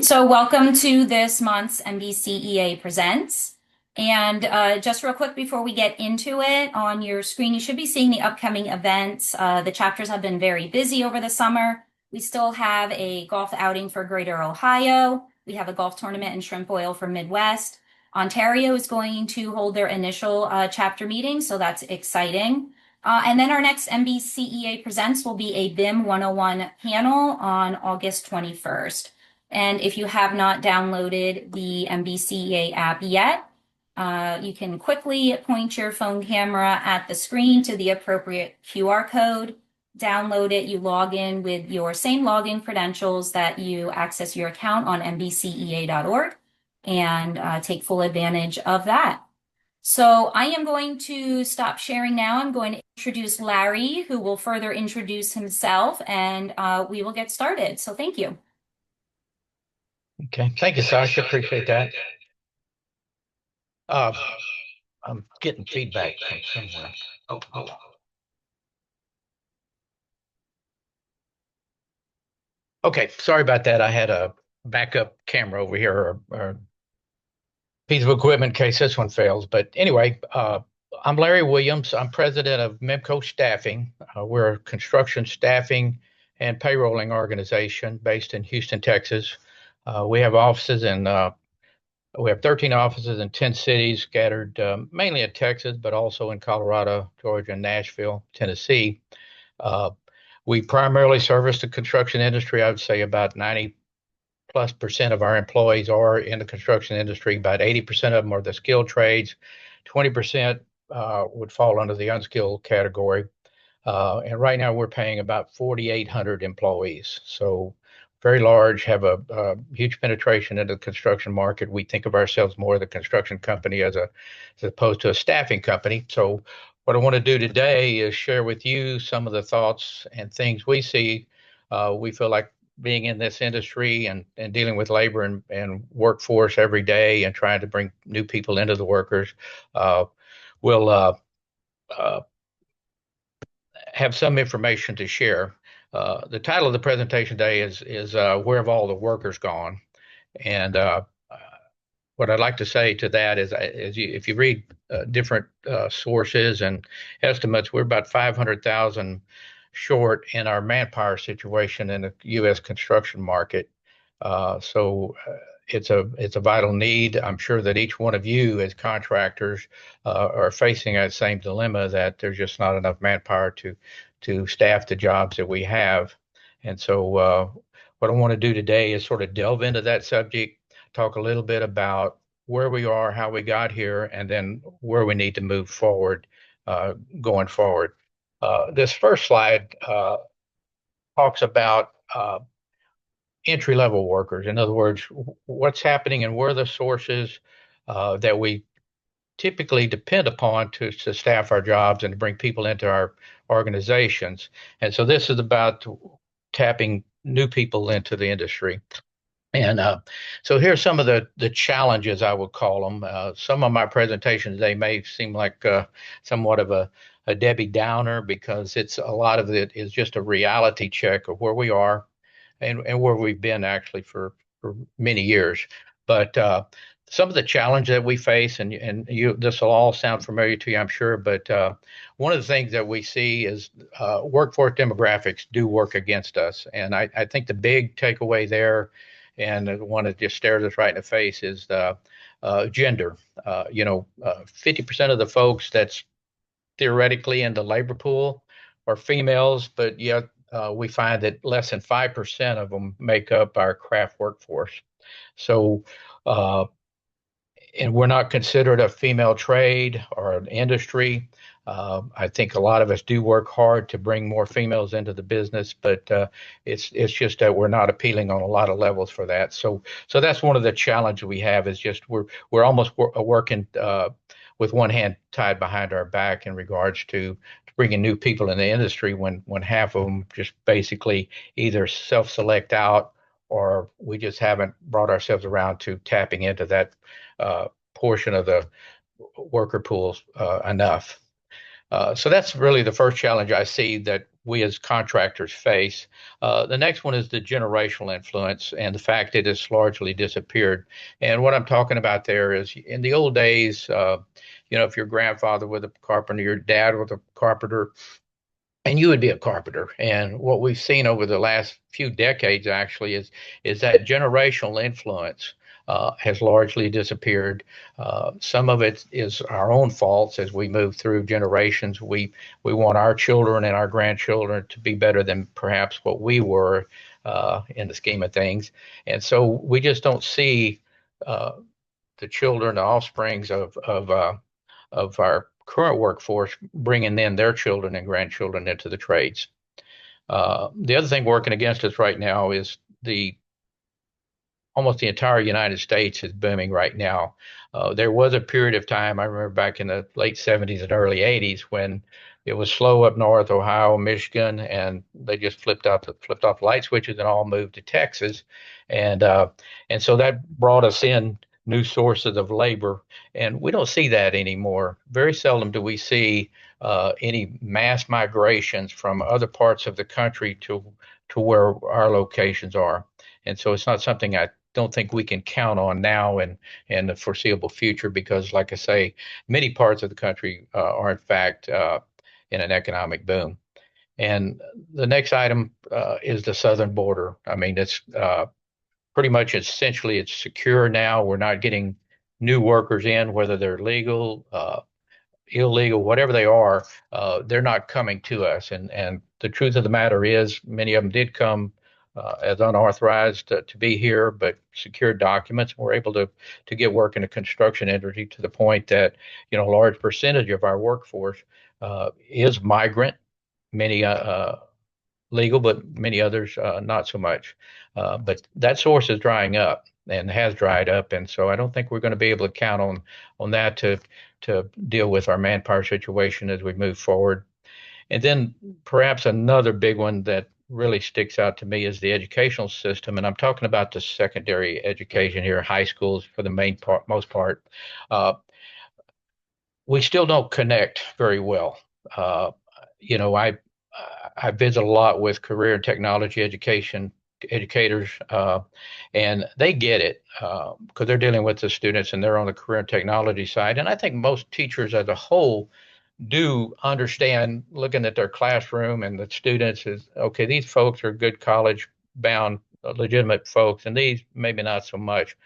So welcome to this month's MBCEA Presents. And just real quick before we get into it, on your screen you should be seeing the upcoming events. The chapters have been very busy over the summer. We still have a golf outing for Greater Ohio. We have a golf tournament in shrimp oil for Midwest. Ontario is going to hold their initial chapter meeting, so that's exciting. And then our next MBCEA Presents will be a BIM 101 panel on August 21st. And if you have not downloaded the MBCEA app yet, you can quickly point your phone camera at the screen to the appropriate QR code, download it, you log in with your same login credentials that you access your account on mbcea.org and take full advantage of that. So I am going to stop sharing now. I'm going to introduce Larry, who will further introduce himself, and we will get started. So thank you. Okay, thank you, Sasha. Appreciate that. I'm getting feedback from somewhere. Oh. Okay, sorry about that. I had a backup camera over here, or piece of equipment in case this one fails. But anyway, I'm Larry Williams. I'm president of MEMCO Staffing. We're a construction staffing and payrolling organization based in Houston, Texas. We have 13 offices in 10 cities scattered mainly in Texas, but also in Colorado, Georgia, and Nashville, Tennessee. We primarily service the construction industry. I would say about 90+% of our employees are in the construction industry. About 80% of them are the skilled trades. 20% would fall under the unskilled category. And right now we're paying about 4,800 employees. So very large, have a huge penetration into the construction market. We think of ourselves more as a construction company as opposed to a staffing company. So what I want to do today is share with you some of the thoughts and things we see. We feel like being in this industry and dealing with labor and workforce every day and trying to bring new people into the workers will have some information to share. The title of the presentation today is Where Have All the Workers Gone? And what I'd like to say to that is if you read different sources and estimates, we're about 500,000 short in our manpower situation in the U.S. construction market. So it's a vital need. I'm sure that each one of you as contractors are facing that same dilemma, that there's just not enough manpower to staff the jobs that we have. And so what I want to do today is sort of delve into that subject, talk a little bit about where we are, how we got here, and then where we need to move forward going forward. This first slide talks about entry-level workers. In other words, what's happening and where are the sources that we typically depend upon to staff our jobs and to bring people into our organizations. And so this is about tapping new people into the industry. And so here's some of the challenges, I would call them. Some of my presentations today may seem like somewhat of a Debbie Downer, because a lot of it is just a reality check of where we are and where we've been actually for many years. But some of the challenge that we face, and this will all sound familiar to you, I'm sure, but one of the things that we see is workforce demographics do work against us. And I think the big takeaway there, and the one that just stares us right in the face, is the gender. 50% of the folks that's theoretically in the labor pool are females, but yet we find that less than 5% of them make up our craft workforce. So, and we're not considered a female trade or an industry. I think a lot of us do work hard to bring more females into the business, but it's just that we're not appealing on a lot of levels for that. So that's one of the challenges we have, is just we're almost working with one hand tied behind our back in regards to bringing new people in the industry when half of them just basically either self-select out, or we just haven't brought ourselves around to tapping into that portion of the worker pools enough. So that's really the first challenge I see, that we as contractors face. The next one is the generational influence and the fact that it's largely disappeared. And what I'm talking about there is in the old days, if your grandfather was a carpenter, your dad was a carpenter, and you would be a carpenter. And what we've seen over the last few decades actually is that generational influence has largely disappeared. Some of it is our own faults as we move through generations. We want our children and our grandchildren to be better than perhaps what we were in the scheme of things, and so we just don't see uh, the children, the offsprings of our current workforce bringing in their children and grandchildren into the trades. The other thing working against us right now is the almost the entire United States is booming right now. There was a period of time, I remember back in the late 70s and early 80s, when it was slow up north, Ohio, Michigan, and they just flipped off light switches and all moved to Texas, and so that brought us in new sources of labor, and we don't see that anymore. Very seldom do we see any mass migrations from other parts of the country to where our locations are, and so it's not something I don't think we can count on now and the foreseeable future because, like I say, many parts of the country are in fact in an economic boom. And the next item is the southern border. I mean, it's pretty much essentially it's secure now. We're not getting new workers in, whether they're legal, illegal, whatever they are, they're not coming to us. And the truth of the matter is, many of them did come as unauthorized to be here, but secured documents. We're able to get work in the construction industry to the point that a large percentage of our workforce is migrant. Many legal, but many others not so much. But that source is drying up and has dried up, and so I don't think we're going to be able to count on that to deal with our manpower situation as we move forward. And then perhaps another big one that really sticks out to me is the educational system, and I'm talking about the secondary education here, high schools for the most part. Uh, we still don't connect very well. Uh, you know, I visit a lot with career and technology education educators, and they get it because they're dealing with the students and they're on the career and technology side. And I think most teachers as a whole do understand, looking at their classroom and the students, is okay, these folks are good college bound, legitimate folks, and these maybe not so much.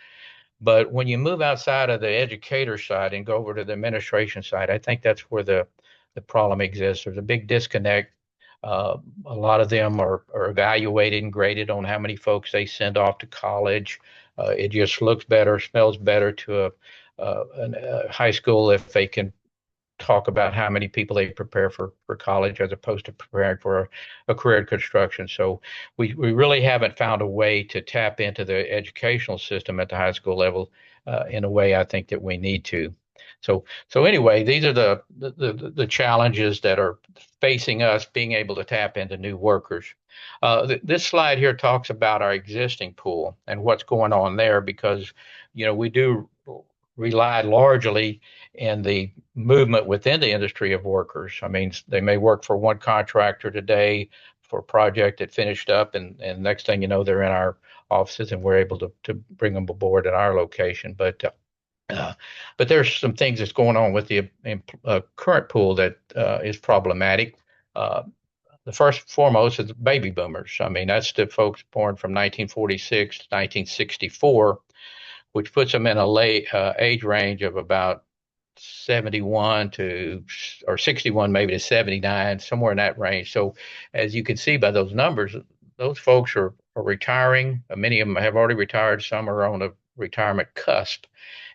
But when you move outside of the educator side and go over to the administration side, I think that's where the problem exists. There's a big disconnect. A lot of them are evaluated and graded on how many folks they send off to college. It just looks better, smells better to a high school if they can talk about how many people they prepare for college as opposed to preparing for a career in construction. So we really haven't found a way to tap into the educational system at the high school level in a way I think that we need to. So anyway, these are the challenges that are facing us being able to tap into new workers. This slide here talks about our existing pool and what's going on there because we do rely largely in the movement within the industry of workers. I mean, they may work for one contractor today for a project that finished up, and next thing you know, they're in our offices and we're able to bring them aboard at our location. But there's some things that's going on with the current pool that is problematic. The first foremost is baby boomers. I mean, that's the folks born from 1946 to 1964, which puts them in a late age range of about 71 to or 61 maybe to 79, somewhere in that range. So as you can see by those numbers, those folks are retiring. Many of them have already retired. Some are on a retirement cusp.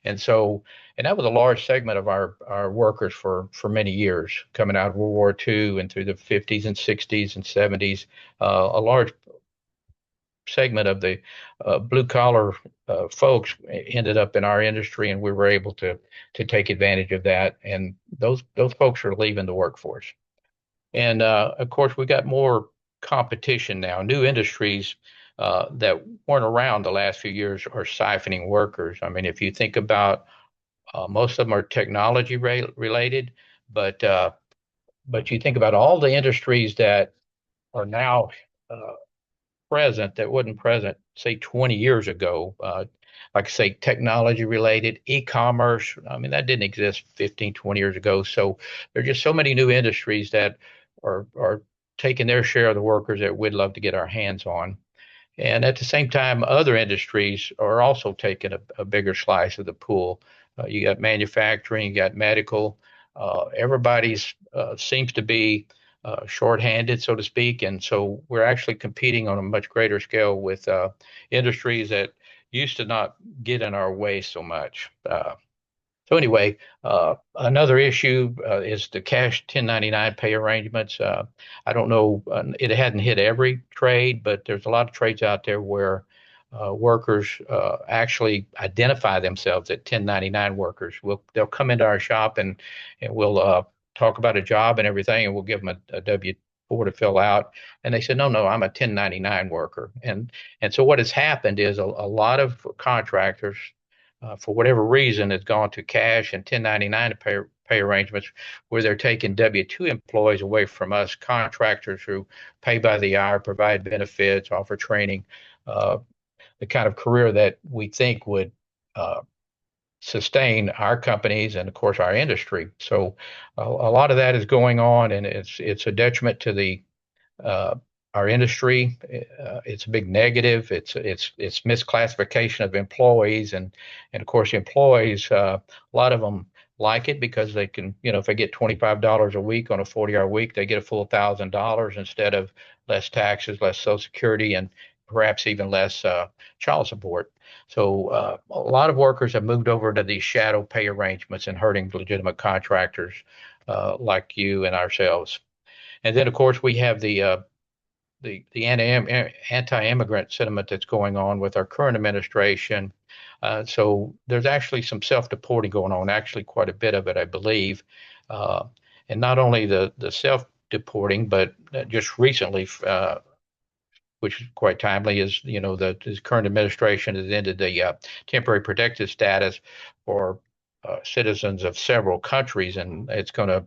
And that was a large segment of our workers for many years, coming out of World War II and through the 50s and 60s and 70s. A large segment of the blue collar folks ended up in our industry, and we were able to take advantage of that. And those folks are leaving the workforce. And of course, we got more competition now. New industries that weren't around the last few years are siphoning workers. I mean, if you think about most of them are technology related, but you think about all the industries that are now uh, present that wasn't present, say, 20 years ago. Like I say, technology related, e-commerce. I mean, that didn't exist 15, 20 years ago. So there are just so many new industries that are taking their share of the workers that we'd love to get our hands on. And at the same time, other industries are also taking a bigger slice of the pool. You got manufacturing, you got medical. Everybody's seems to be shorthanded, so to speak. And so we're actually competing on a much greater scale with industries that used to not get in our way so much. So anyway, another issue is the cash 1099 pay arrangements. I don't know, it hadn't hit every trade, but there's a lot of trades out there where workers actually identify themselves at 1099 workers. They'll come into our shop and we'll talk about a job and everything, and we'll give them a W-4 to fill out. And they said, no, no, I'm a 1099 worker. And so what has happened is a lot of contractors for whatever reason, has gone to cash and 1099 pay arrangements where they're taking W-2 employees away from us contractors who pay by the hour, provide benefits, offer training, uh, the kind of career that we think would uh, sustain our companies and, of course, our industry. So a lot of that is going on, and it's a detriment to the uh, our industry. It's a big negative. It's misclassification of employees, and of course, employees. A lot of them like it because they can, if they get $25 a week on a 40-hour week, they get a full $1,000 instead of less taxes, less Social Security, and perhaps even less child support. So a lot of workers have moved over to these shadow pay arrangements and hurting legitimate contractors like you and ourselves. And then, of course, we have the anti-immigrant sentiment that's going on with our current administration. So there's actually some self-deporting going on, actually quite a bit of it, I believe. Uh, and not only the self-deporting, but just recently, which is quite timely, is the current administration has ended the temporary protective status for citizens of several countries, and it's going to.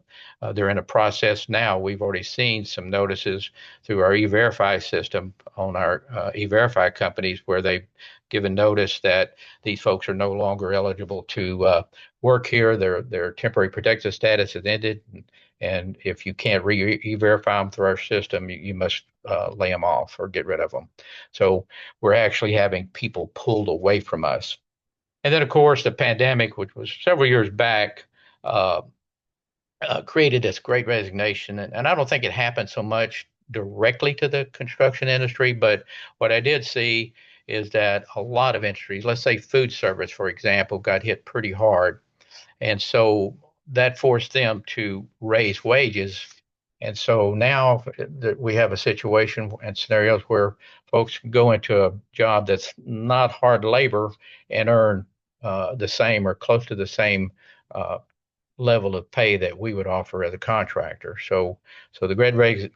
They're in a process now. We've already seen some notices through our E-Verify system on our E-Verify companies where they've given notice that these folks are no longer eligible to work here. Their temporary protective status has ended, and if you can't e-verify them through our system, you must lay them off or get rid of them. So we're actually having people pulled away from us. And then, of course, the pandemic, which was several years back, uh, created this great resignation. And I don't think it happened so much directly to the construction industry, but what I did see is that a lot of industries, let's say food service, for example, got hit pretty hard. And so that forced them to raise wages. And so now that we have a situation and scenarios where folks can go into a job that's not hard labor and earn the same or close to the same uh, level of pay that we would offer as a contractor. So the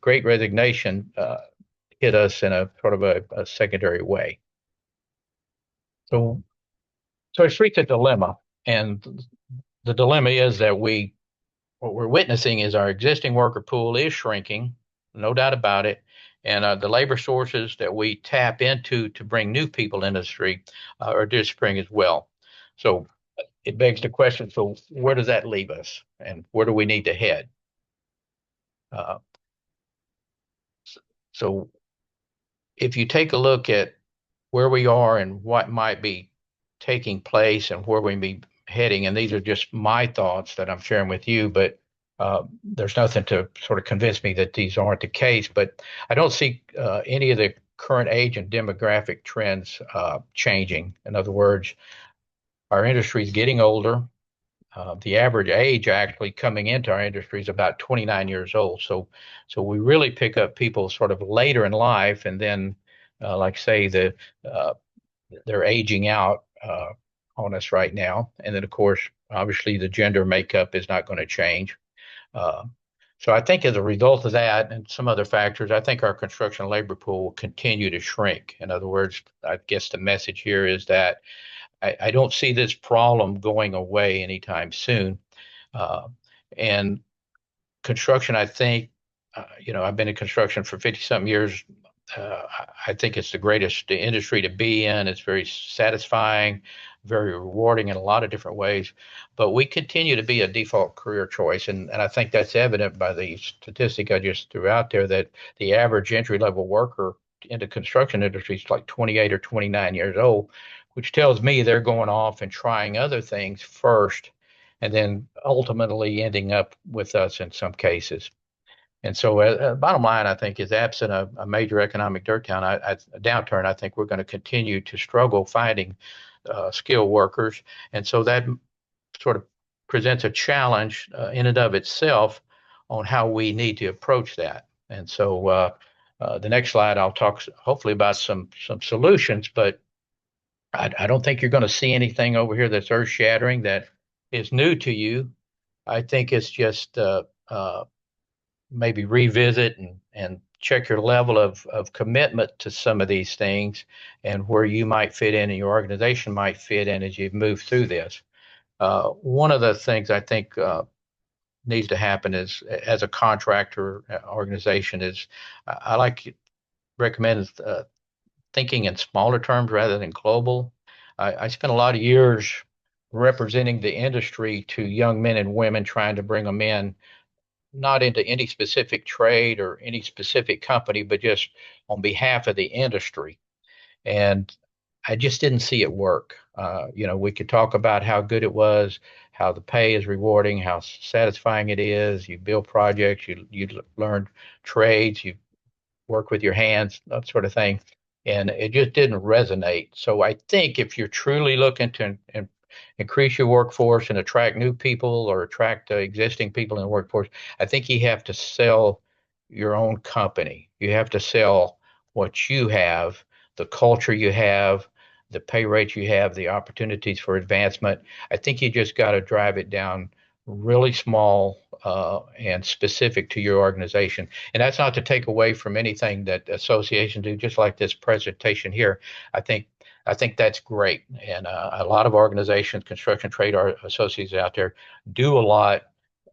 great resignation hit us in a sort of a secondary way. So so it's reached a dilemma, and the dilemma is that what we're witnessing is our existing worker pool is shrinking, no doubt about it. And the labor sources that we tap into to bring new people in the industry are disappearing as well. So it begs the question, so where does that leave us? And where do we need to head? Uh, so if you take a look at where we are and what might be taking place and where we may be heading, and these are just my thoughts that I'm sharing with you, but there's nothing to sort of convince me that these aren't the case. But I don't see any of the current age and demographic trends changing. In other words, our industry is getting older. The average age actually coming into our industry is about 29 years old. So we really pick up people sort of later in life, and then, like say, uh, they're aging out on us right now. And then, of course, obviously, the gender makeup is not going to change. Uh, so I think as a result of that and some other factors, I think our construction labor pool will continue to shrink. In other words, I guess the message here is that I don't see this problem going away anytime soon. Uh, and construction, I think, I've been in construction for 50 something years. I think it's the greatest industry to be in. It's very satisfying, very rewarding in a lot of different ways. But we continue to be a default career choice. And I think that's evident by the statistic I just threw out there that the average entry level worker in the construction industry is like 28 or 29 years old, which tells me they're going off and trying other things first and then ultimately ending up with us in some cases. And so, bottom line, I think, is absent a major economic downturn, I think we're going to continue to struggle finding skilled workers. And so that sort of presents a challenge in and of itself on how we need to approach that. And so, the next slide, I'll talk hopefully about some solutions, but I don't think you're going to see anything over here that's earth shattering that is new to you. I think it's just maybe revisit and check your level of commitment to some of these things and where you might fit in and your organization might fit in as you move through this. One of the things I think needs to happen is, as a contractor organization, is I like to recommend thinking in smaller terms rather than global. I spent a lot of years representing the industry to young men and women, trying to bring them in not into any specific trade or any specific company, but just on behalf of the industry. And I just didn't see it work. We could talk about how good it was, how the pay is rewarding, how satisfying it is. You build projects, you learn trades, you work with your hands, that sort of thing. And it just didn't resonate. So I think if you're truly looking to increase your workforce and attract new people or attract existing people in the workforce, I think you have to sell your own company. You have to sell what you have, the culture you have, the pay rates you have, the opportunities for advancement. I think you just got to drive it down really small and specific to your organization. And that's not to take away from anything that associations do, just like this presentation here. I think I think that's great. And a lot of organizations, construction trade associates out there, do a lot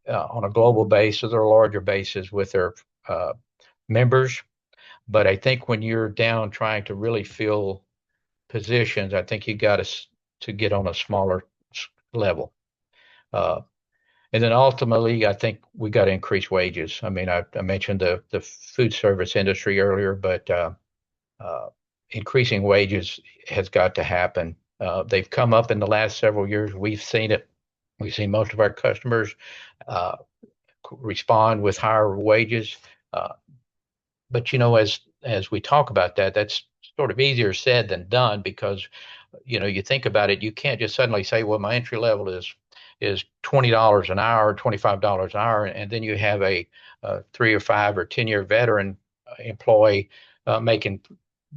on a global basis or a larger basis with their uh, members. But I think when you're down trying to really fill positions, I think you got to get on a smaller level. Uh, and then ultimately, I think we got to increase wages. I mean, I mentioned the food service industry earlier, but uh, increasing wages has got to happen. They've come up in the last several years. We've seen it. We've seen most of our customers uh, respond with higher wages. Uh, but as we talk about that, that's sort of easier said than done because you think about it, you can't just suddenly say, well, my entry level is $20 an hour, $25 an hour, and then you have a 3 or 5 or 10 year veteran employee making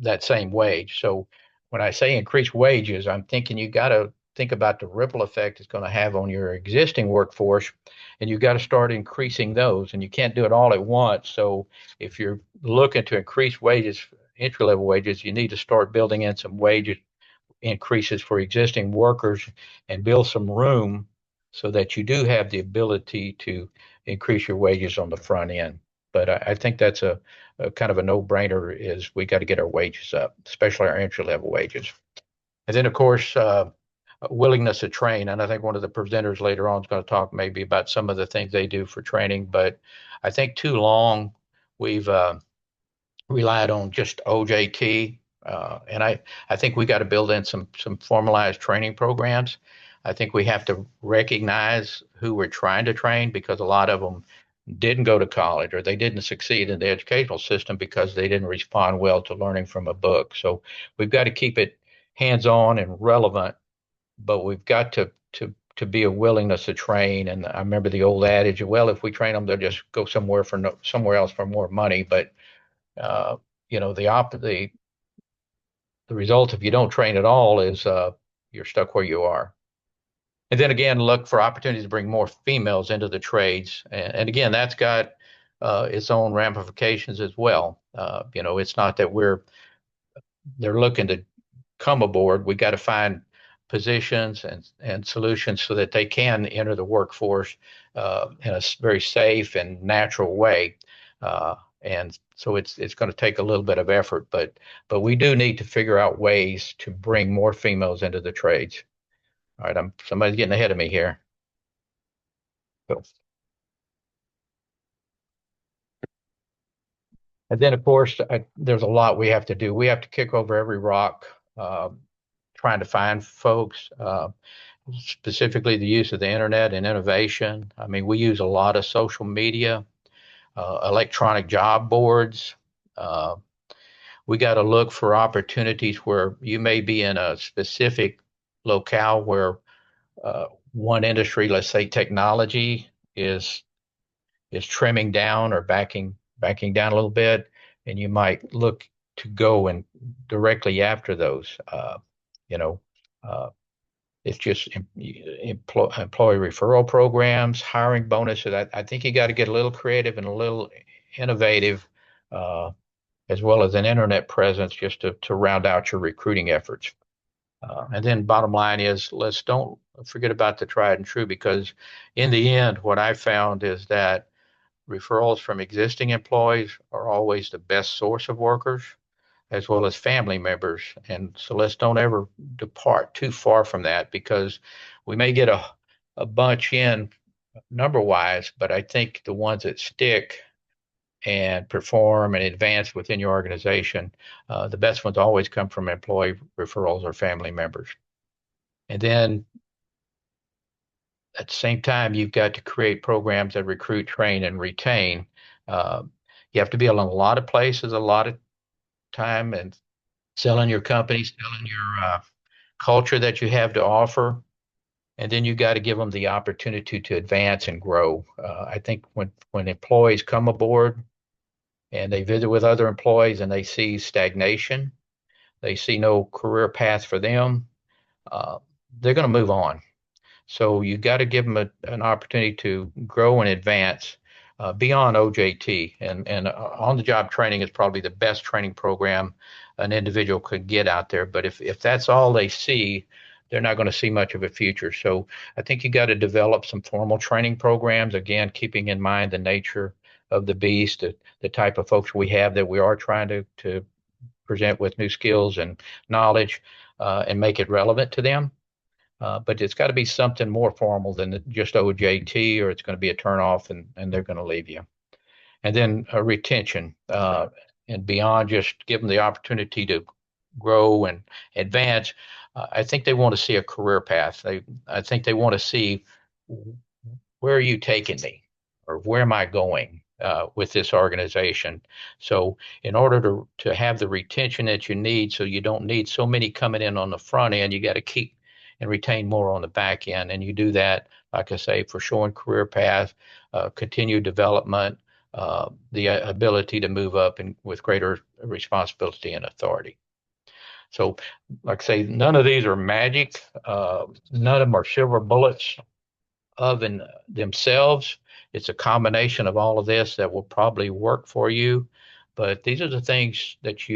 that same wage. So when I say increase wages, I'm thinking you got to think about the ripple effect it's going to have on your existing workforce, and you got to start increasing those, and you can't do it all at once. So if you're looking to increase wages, entry level wages, you need to start building in some wage increases for existing workers and build some room so that you do have the ability to increase your wages on the front end. But I think that's a kind of a no-brainer is we got to get our wages up, especially our entry level wages. And then, of course, willingness to train. And I think one of the presenters later on is going to talk maybe about some of the things they do for training. But I think too long we've relied on just OJT. And I think we got to build in some formalized training programs. I think we have to recognize who we're trying to train because a lot of them didn't go to college or they didn't succeed in the educational system because they didn't respond well to learning from a book. So we've got to keep it hands-on and relevant, but we've got to be a willingness to train. And I remember the old adage, well, if we train them, they'll just go somewhere else for more money. But uh, the result if you don't train at all is you're stuck where you are. And then again, look for opportunities to bring more females into the trades. And again, that's got its own ramifications as well. It's not that they're looking to come aboard. We got to find positions and solutions so that they can enter the workforce in a very safe and natural way. And so it's going to take a little bit of effort, but we do need to figure out ways to bring more females into the trades. All right, somebody's getting ahead of me here. So, and then of course there's a lot we have to do. We have to kick over every rock, trying to find folks. Specifically the use of the internet and innovation. I mean, we use a lot of social media, electronic job boards. Uh, we got to look for opportunities where you may be in a specific locale where one industry, let's say technology, is trimming down or backing down a little bit, and you might look to go and directly after those. You know, uh, it's just employee referral programs, hiring bonuses. I think you got to get a little creative and a little innovative, uh, as well as an internet presence just to round out your recruiting efforts. And then bottom line is let's don't forget about the tried and true, because in the end, what I found is that referrals from existing employees are always the best source of workers, as well as family members. And so let's don't ever depart too far from that, because we may get a bunch in number wise, but I think the ones that stick and perform and advance within your organization, the best ones always come from employee referrals or family members. And then at the same time, you've got to create programs that recruit, train, and retain. Uh, you have to be in a lot of places, a lot of time, and selling your company, selling your culture that you have to offer. And then you got to give them the opportunity to advance and grow. I think when employees come aboard and they visit with other employees and they see stagnation, they see no career path for them, uh, they're going to move on. So you got to give them an opportunity to grow and advance beyond OJT. And on-the-job training is probably the best training program an individual could get out there. But if that's all they see, they're not going to see much of a future. So I think you got to develop some formal training programs, again, keeping in mind the nature of the beast, the type of folks we have that we are trying to present with new skills and knowledge, and make it relevant to them. But it's got to be something more formal than just OJT, or it's going to be a turnoff and they're going to leave you. And then retention, and beyond just give them the opportunity to grow and advance. I think they want to see a career path. I think they want to see, where are you taking me, or where am I going with this organization? So in order to have the retention that you need, so you don't need so many coming in on the front end, you got to keep and retain more on the back end. And you do that, like I say, for showing career path, continued development, the ability to move up and with greater responsibility and authority. So, like I say, none of these are magic. None of them are silver bullets of in themselves. It's a combination of all of this that will probably work for you. But these are the things that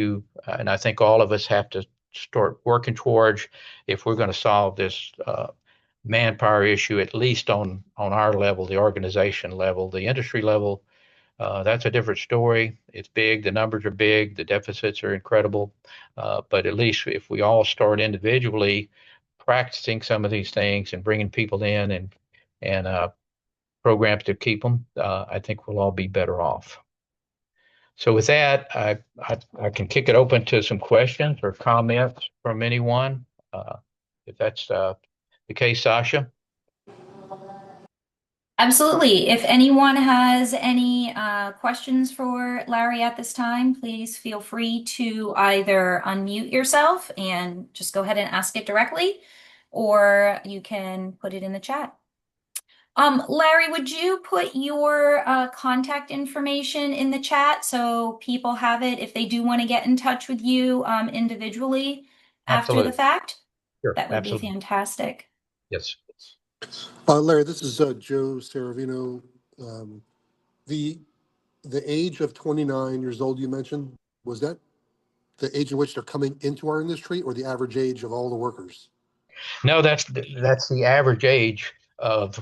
and I think all of us have to start working towards if we're going to solve this manpower issue, at least on our level, the organization level. The industry level, that's a different story. It's big, the numbers are big, the deficits are incredible. But at least if we all start individually practicing some of these things and bringing people in and programs to keep them, I think we'll all be better off. So with that, I can kick it open to some questions or comments from anyone. If that's the case, Sasha. Absolutely. If anyone has any questions for Larry at this time, please feel free to either unmute yourself and just go ahead and ask it directly, or you can put it in the chat. Larry, would you put your contact information in the chat so people have it if they do want to get in touch with you individually after the Absolutely. fact? Sure. That would be Absolutely. fantastic. Yes. Larry, this is Joe Saravino. Um, the age of 29 years old you mentioned, was that the age in which they're coming into our industry, or the average age of all the workers? No, that's the average age of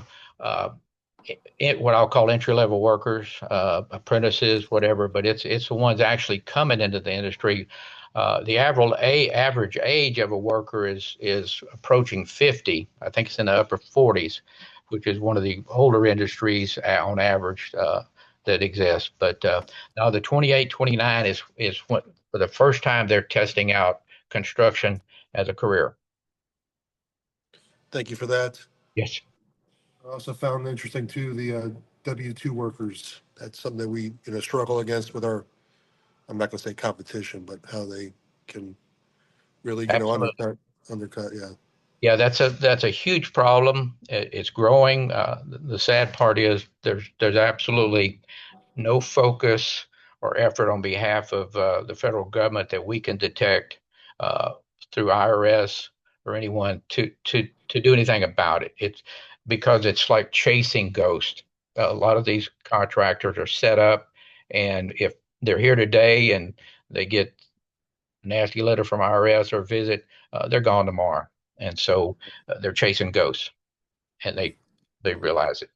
what I'll call entry-level workers, apprentices, whatever, but it's the ones actually coming into the industry. The average age of a worker is approaching 50. I think it's in the upper 40s, which is one of the older industries on average that exists. But now the 28, 29 is what, for the first time they're testing out construction as a career. Thank you for that. Yes. I also found interesting too the W-2 workers. That's something that we struggle against with our. I'm not going to say competition, but how they can really Absolutely. undercut. Yeah. Yeah, that's a huge problem. It's growing. The sad part is there's absolutely no focus or effort on behalf of the federal government that we can detect uh, through IRS or anyone to do anything about it. It's because it's like chasing ghosts. A lot of these contractors are set up, and if they're here today and they get a nasty letter from IRS or visit, they're gone tomorrow. And so they're chasing ghosts, and they realize it.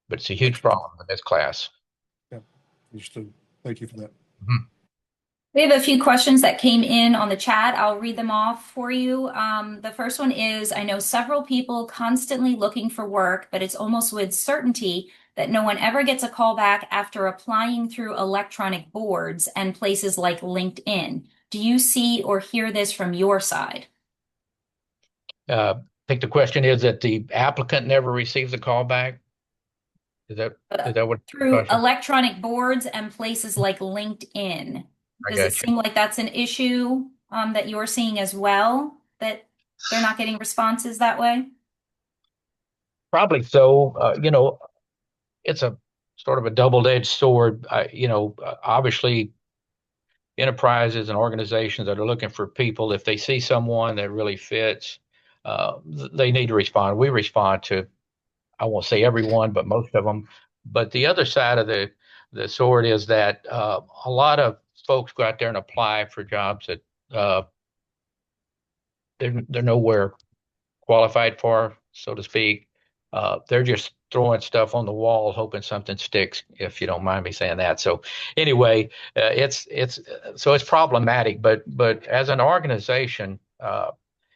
But it's a huge Interesting. problem in this class. Yeah. Understood. Thank you for that. Mhm. We have a few questions that came in on the chat. I'll read them off for you. The first one is, I know several people constantly looking for work, but it's almost with certainty that no one ever gets a call back after applying through electronic boards and places like LinkedIn. Do you see or hear this from your side? I think the question is that the applicant never receives a call back. Is that Uh, is that what the Through question? electronic boards and places like LinkedIn. I Does it got you. seem like that's an issue that you're seeing as well, that they're not getting responses that way? Probably so. It's a sort of a double-edged sword. Obviously, enterprises and organizations that are looking for people, if they see someone that really fits, they need to respond. We respond to, I won't say everyone, but most of them. But the other side of the sword is that a lot of folks go out there and apply for jobs that uh, they're nowhere qualified for, so to speak. They're just throwing stuff on the wall, hoping something sticks, if you don't mind me saying that. So anyway, it's problematic. But as an organization,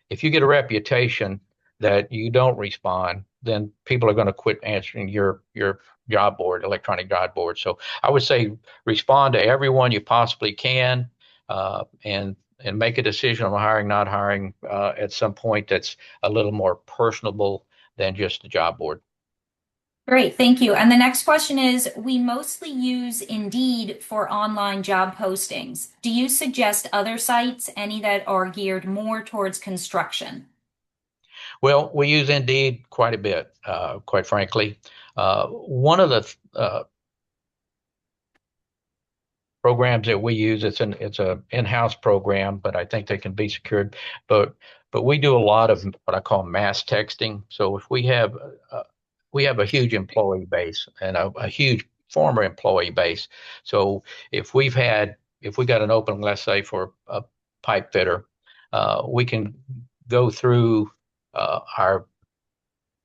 if you get a reputation that you don't respond, then people are going to quit answering your job board, electronic job board. So I would say respond to everyone you possibly can, and make a decision on hiring, not hiring at some point that's a little more personable than just the job board. Great, thank you. And the next question is, we mostly use Indeed for online job postings. Do you suggest other sites, any that are geared more towards construction? Well, we use Indeed quite a bit, quite frankly. One of the programs that we use, it's a in-house program, but I think they can be secured. But we do a lot of what I call mass texting. So if we have a huge employee base and a huge former employee base. So if we got an opening, let's say for a pipe fitter, we can go through our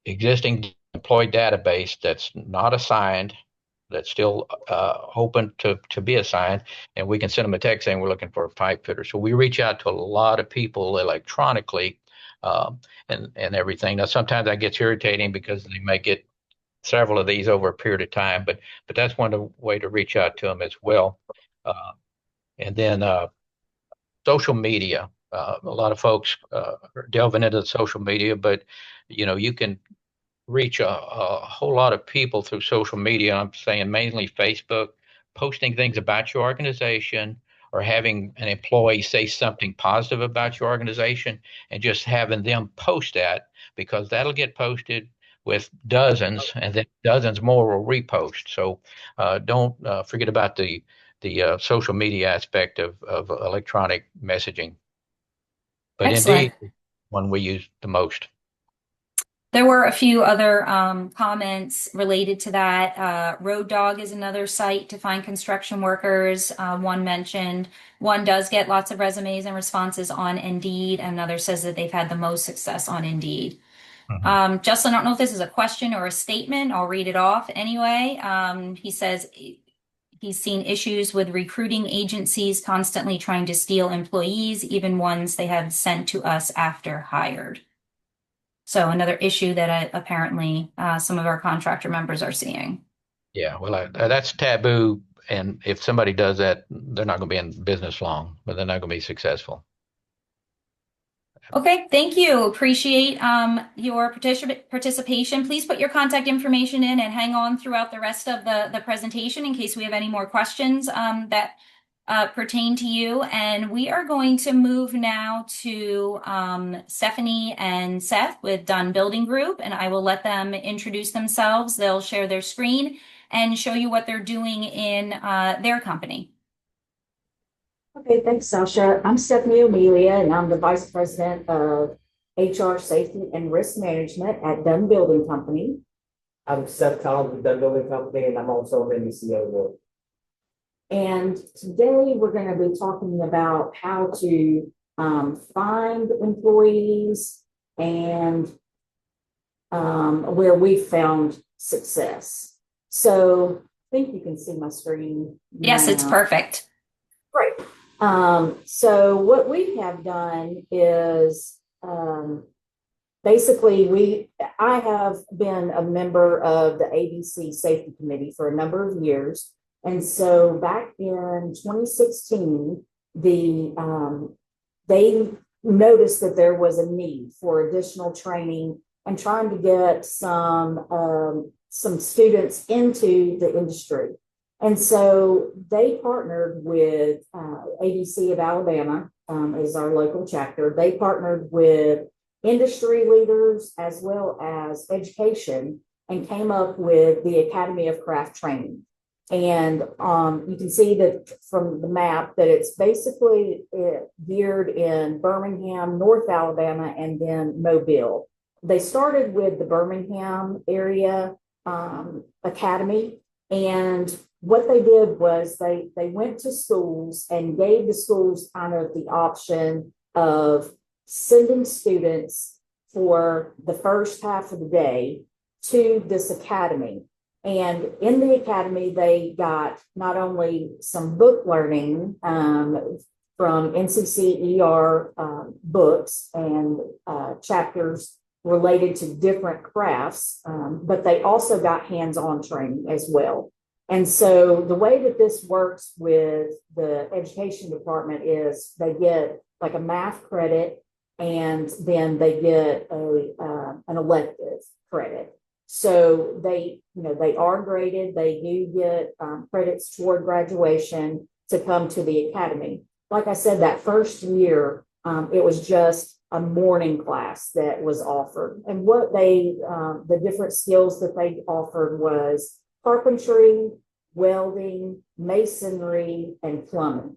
existing employee database that's not assigned, that's still open to be assigned, and we can send them a text saying we're looking for a pipe fitter. So we reach out to a lot of people electronically, and everything. Now sometimes that gets irritating because they may get several of these over a period of time, but that's one way to reach out to them as well. And then social media. A lot of folks are delving into social media, but you can reach a whole lot of people through social media. I'm saying mainly Facebook, posting things about your organization or having an employee say something positive about your organization and just having them post that, because that'll get posted with dozens, and then dozens more will repost. So don't forget about the social media aspect of electronic messaging. But Excellent. indeed, one we use the most. There were a few other comments related to that. Road Dog is another site to find construction workers. One mentioned one does get lots of resumes and responses on Indeed. Another says that they've had the most success on Indeed. Justin, I don't know if this is a question or a statement. I'll read it off anyway. He says he's seen issues with recruiting agencies constantly trying to steal employees, even ones they have sent to us after hired. So another issue that apparently some of our contractor members are seeing. Yeah, well, that's taboo. And if somebody does that, they're not going to be in business long, but they're not going to be successful. Okay, thank you. Appreciate your participation. Please put your contact information in and hang on throughout the rest of the presentation in case we have any more questions that pertain to you. And we are going to move now to Stephanie and Seth with Dunn Building Group, and I will let them introduce themselves. They'll share their screen and show you what they're doing in their company. Okay, thanks, Sasha. I'm Stephanie Amelia, and I'm the Vice President of HR Safety and Risk Management at Dunn Building Company. I'm Seth Collins with Dunn Building Company, and I'm also an NBCO board. And today we're going to be talking about how to find employees and where we found success. So I think you can see my screen. Yes, now. it's perfect. Great. So what we have done is basically I have been a member of the ABC Safety Committee for a number of years. And so back in 2016, they noticed that there was a need for additional training and trying to get some students into the industry. And so they partnered with ABC of Alabama, is our local chapter. They partnered with industry leaders as well as education and came up with the Academy of Craft Training. And you can see that from the map that it's basically geared in Birmingham, North Alabama, and then Mobile. They started with the Birmingham area academy, and what they did was they went to schools and gave the schools kind of the option of sending students for the first half of the day to this academy. And in the academy, they got not only some book learning from NCCER books and chapters related to different crafts, but they also got hands-on training as well. And so the way that this works with the education department is they get like a math credit, and then they get an elective credit. So they are graded. They do get credits toward graduation to come to the academy. Like I said, that first year, it was just a morning class that was offered. And what the different skills that they offered was carpentry, welding, masonry, and plumbing.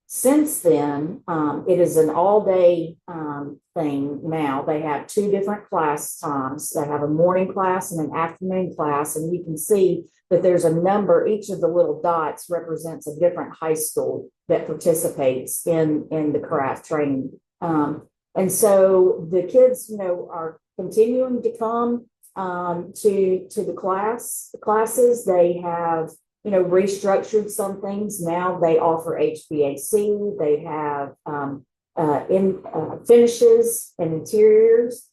Since then, it is an all-day thing now. They have two different class times. They have a morning class and an afternoon class, and you can see that there's a number. Each of the little dots represents a different high school that participates in the craft training. And so the kids, are continuing to come to the classes. They have restructured some things. Now they offer HVAC. They have finishes and interiors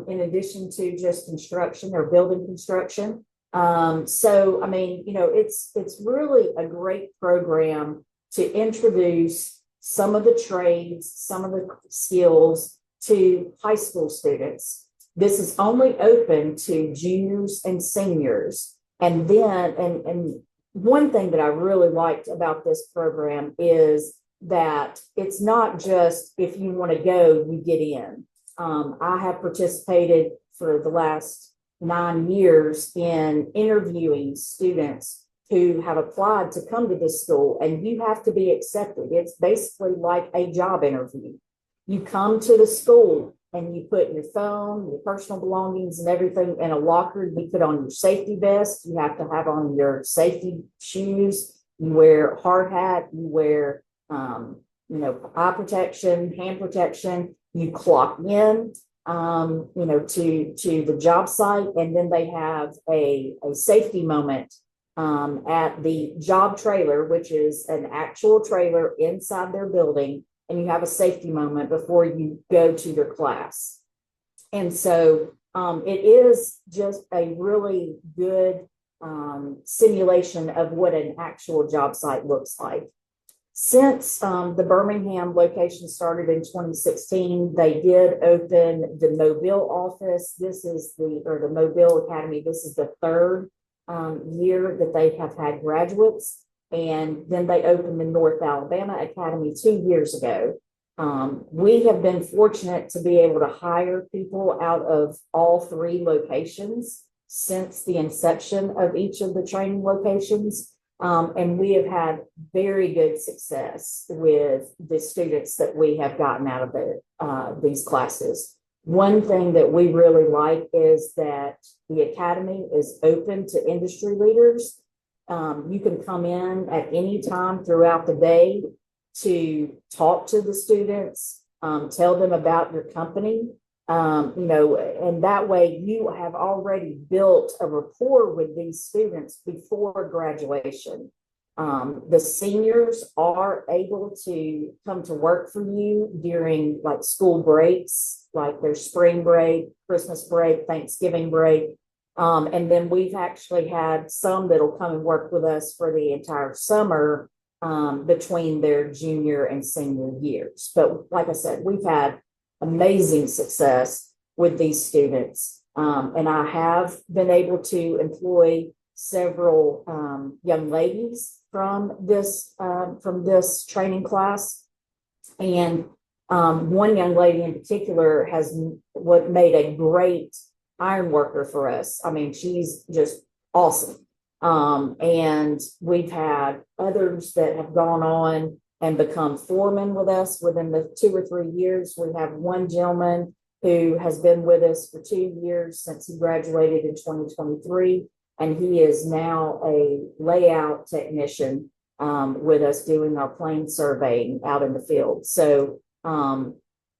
in addition to just construction or building construction. So, I mean, it's really a great program to introduce some of the trades, some of the skills to high school students. This is only open to juniors and seniors. And then, and one thing that I really liked about this program is that it's not just if you want to go, you get in. I have participated for the last 9 years in interviewing students who have applied to come to this school, and you have to be accepted. It's basically like a job interview. You come to the school and you put your phone, your personal belongings and everything in a locker. You put on your safety vest. You have to have on your safety shoes. You wear a hard hat. You wear, eye protection, hand protection. You clock in. to the job site. And then they have a safety moment at the job trailer, which is an actual trailer inside their building. And you have a safety moment before you go to your class. And so it is just a really good simulation of what an actual job site looks like. Since the Birmingham location started in 2016, they did open the Mobile office. The Mobile Academy. This is the third year that they have had graduates. And then they opened the North Alabama Academy 2 years ago. We have been fortunate to be able to hire people out of all three locations since the inception of each of the training locations. And we have had very good success with the students that we have gotten out of these classes. One thing that we really like is that the academy is open to industry leaders. You can come in at any time throughout the day to talk to the students, tell them about your company, and that way you have already built a rapport with these students before graduation. The seniors are able to come to work for you during like school breaks, like their spring break, Christmas break, Thanksgiving break. And then we've actually had some that'll come and work with us for the entire summer between their junior and senior years. But like I said, we've had amazing success with these students. And I have been able to employ several young ladies from this training class. And one young lady in particular has made a great iron worker for us. I mean, she's just awesome. And we've had others that have gone on and become foremen with us within the 2 or 3 years. We have one gentleman who has been with us for 2 years since he graduated in 2023. And he is now a layout technician with us doing our plane surveying out in the field. So,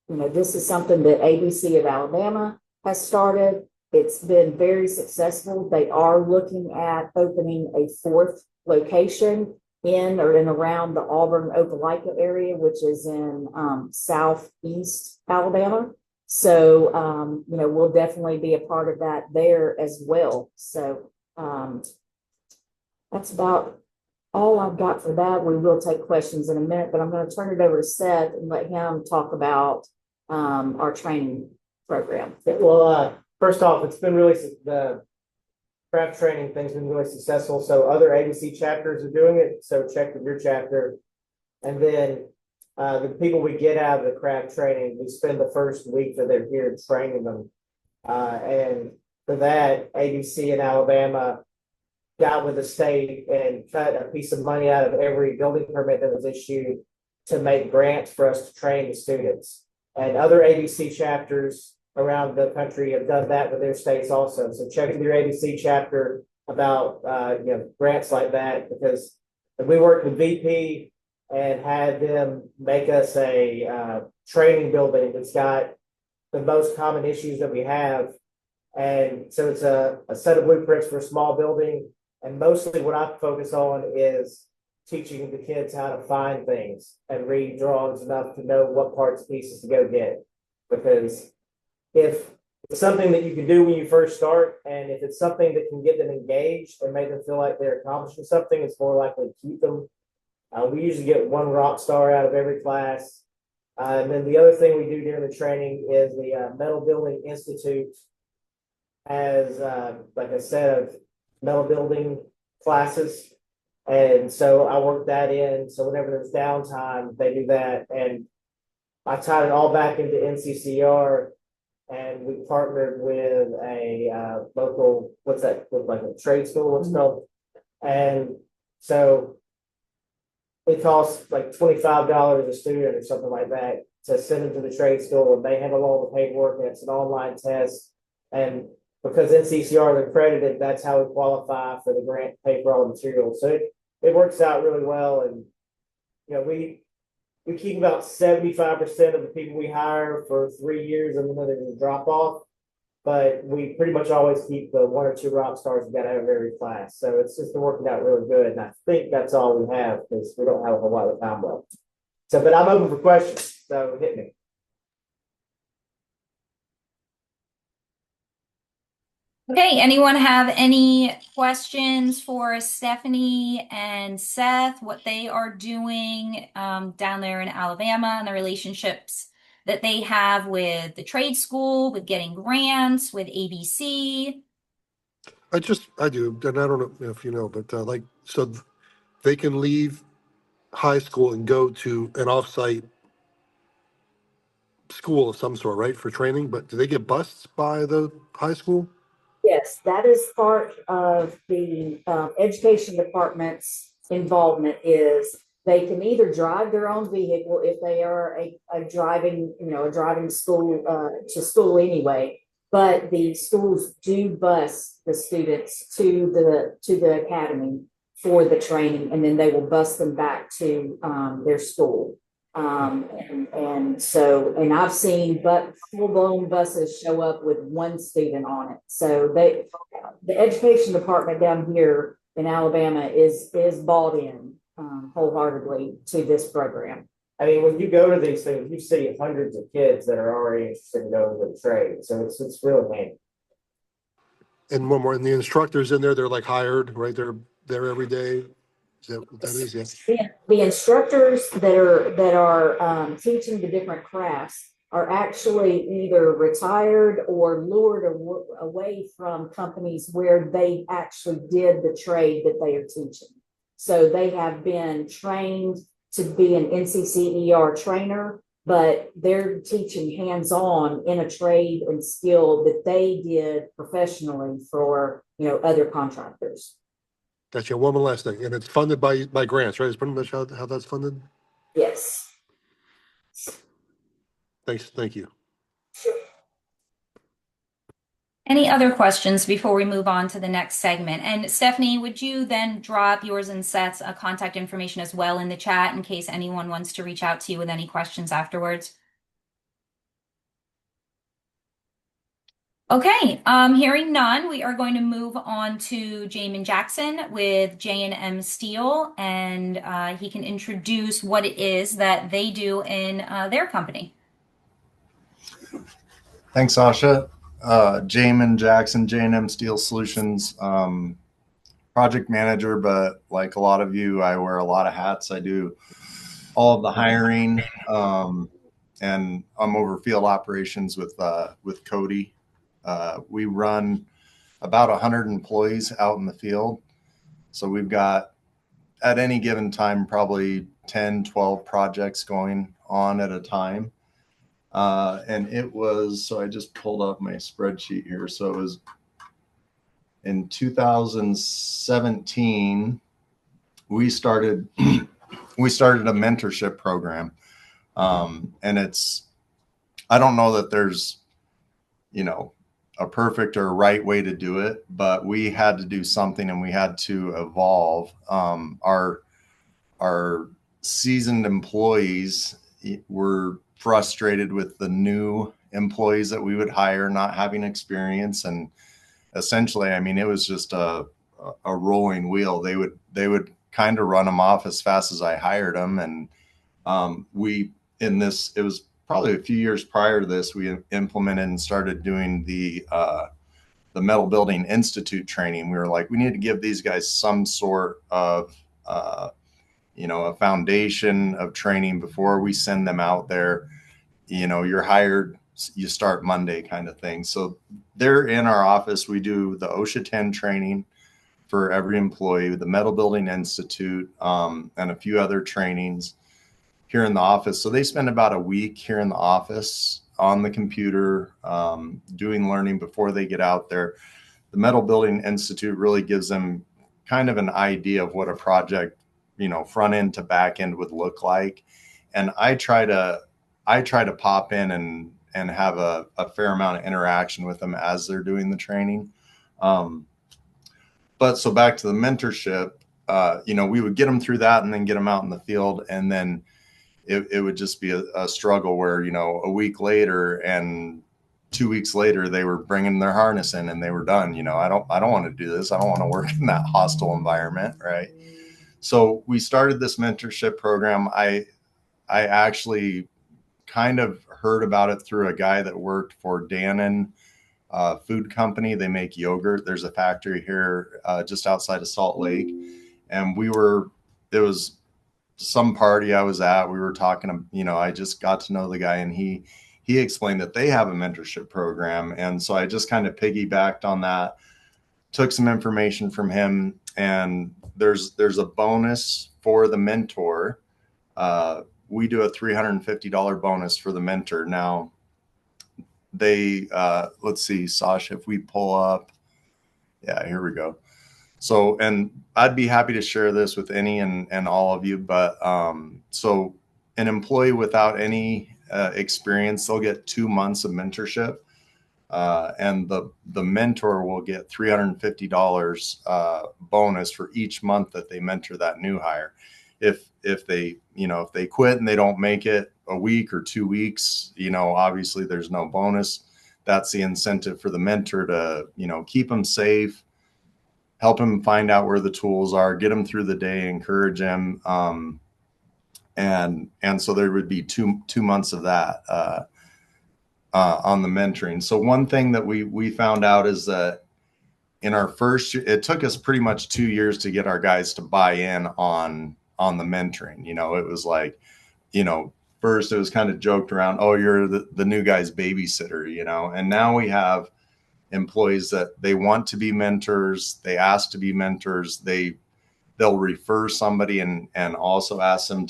this is something that ABC of Alabama has started. It's been very successful. They are looking at opening a 4th location in or in around the Auburn Opelika area, which is in southeast Alabama. So, we'll definitely be a part of that there as well. So that's about all I've got for that. We will take questions in a minute, but I'm going to turn it over to Seth and let him talk about our training program. Well, first off, it's been really, the craft training thing's been really successful. So other ABC chapters are doing it. So check with your chapter. And then the people we get out of the craft training, we spend the first week that they're here training them. And for that, ABC in Alabama got with the state and cut a piece of money out of every building permit that was issued to make grants for us to train the students. And other ABC chapters around the country have done that with their states also. So check with your ABC chapter about grants like that, because we worked with VP and had them make us a training building that's got the most common issues that we have. And so it's a set of blueprints for a small building. And mostly what I focus on is teaching the kids how to find things and read drawings enough to know what parts and pieces to go get. Because if it's something that you can do when you first start, and if it's something that can get them engaged and make them feel like they're accomplishing something, it's more likely to keep them. We usually get one rock star out of every class. And then the other thing we do during the training is the Metal Building Institute has like a set of metal building classes. And so I work that in. So whenever there's downtime, they do that. And I tied it all back into NCCR. And we partnered with a local, what's that look like, a trade school, what's called. And so it costs like $25 a student or something like that to send them to the trade school, and they handle all the paperwork, and it's an online test. And because NCCR is accredited, that's how we qualify for the grant to pay for all the materials. So it works out really well. And we we keep about 75% of the people we hire for 3 years, and then there's a drop off. But we pretty much always keep the 1 or 2 rock stars we got out of every class. So it's just been working out really good. And I think that's all we have because we don't have a whole lot of time left. So, but I'm open for questions. So hit me. Okay, anyone have any questions for Stephanie and Seth, what they are doing down there in Alabama and the relationships that they have with the trade school, with getting grants, with ABC? I do, and I don't know if you know, but like, so they can leave high school and go to an off-site school of some sort, right, for training, but do they get bused by the high school? Yes, that is part of the education department's involvement is they can either drive their own vehicle if they are a driving, a driving school to school anyway. But the schools do bus the students to the academy for the training, and then they will bus them back to their school. And I've seen but full-blown buses show up with one student on it. So the education department down here in Alabama is bought in wholeheartedly to this program. I mean, when you go to these things, you see hundreds of kids that are already interested in going to the trade. So it's really handy. And one more, and the instructors in there, they're like hired, right? They're there every day. Is that what that is? Yeah. The instructors that are teaching the different crafts are actually either retired or lured away from companies where they actually did the trade that they are teaching. So they have been trained to be an NCCER trainer, but they're teaching hands-on in a trade and skill that they did professionally for other contractors. Gotcha. One more last thing, and it's funded by grants, right? It's pretty much how that's funded. Yes. Thanks. Thank you. Sure. Any other questions before we move on to the next segment? And Stephanie, would you then drop yours and Seth's contact information as well in the chat in case anyone wants to reach out to you with any questions afterwards? Okay, hearing none, we are going to move on to Jamin Jackson with J&M Steel, and he can introduce what it is that they do in their company. Thanks, Sasha. Jamin Jackson, J&M Steel Solutions, project manager, but like a lot of you, I wear a lot of hats. I do all of the hiring, and I'm over field operations with Cody. We run about 100 employees out in the field. So we've got, at any given time, probably 10, 12 projects going on at a time. And it was, so I just pulled up my spreadsheet here. So it was in 2017, we started a mentorship program. And I don't know that there's, a perfect or right way to do it, but we had to do something and we had to evolve. Our seasoned employees were frustrated with the new employees that we would hire not having experience, and essentially, I mean, it was just a rolling wheel. They would kind of run them off as fast as I hired them, and it was probably a few years prior to this, we implemented and started doing the Metal Building Institute training. We were like, we need to give these guys some sort of, a foundation of training before we send them out there. You're hired, you start Monday kind of thing. So they're in our office. We do the OSHA 10 training for every employee, the Metal Building Institute, and a few other trainings here in the office. So they spend about a week here in the office on the computer, doing learning before they get out there. The Metal Building Institute really gives them kind of an idea of what a project, front end to back end would look like. And I try to pop in and have a fair amount of interaction with them as they're doing the training. But so back to the mentorship, we would get them through that and then get them out in the field. And then it would just be a struggle where, you know, a week later and 2 weeks later they were bringing their harness in and they were done. You know, I don't want to do this. I don't want to work in that hostile environment. Right. So we started this mentorship program. I actually kind of heard about it through a guy that worked for Dannon Food Company. They make yogurt. There's a factory here just outside of Salt Lake. And it was some party I was at. We were talking, you know, I just got to know the guy, and he explained that they have a mentorship program. And so I just kind of piggybacked on that, took some information from him, and there's a bonus for the mentor. We do a $350 bonus for the mentor. Now they, let's see, Sasha, if we pull up, yeah, here we go. So, and I'd be happy to share this with any and all of you, but so an employee without any experience, they'll get 2 months of mentorship, and the mentor will get $350 bonus for each month that they mentor that new hire. If they, you know, if they quit and they don't make it a week or 2 weeks, you know, obviously there's no bonus. That's the incentive for the mentor to, you know, keep them safe, help him find out where the tools are, get him through the day, encourage him. And so there would be two months of that on the mentoring. So one thing that we found out is that in our first year, it took us pretty much 2 years to get our guys to buy in on the mentoring. You know, it was like, you know, first it was kind of joked around, oh, you're the new guy's babysitter, you know, and now we have employees that they want to be mentors. They ask to be mentors. They'll refer somebody and also ask them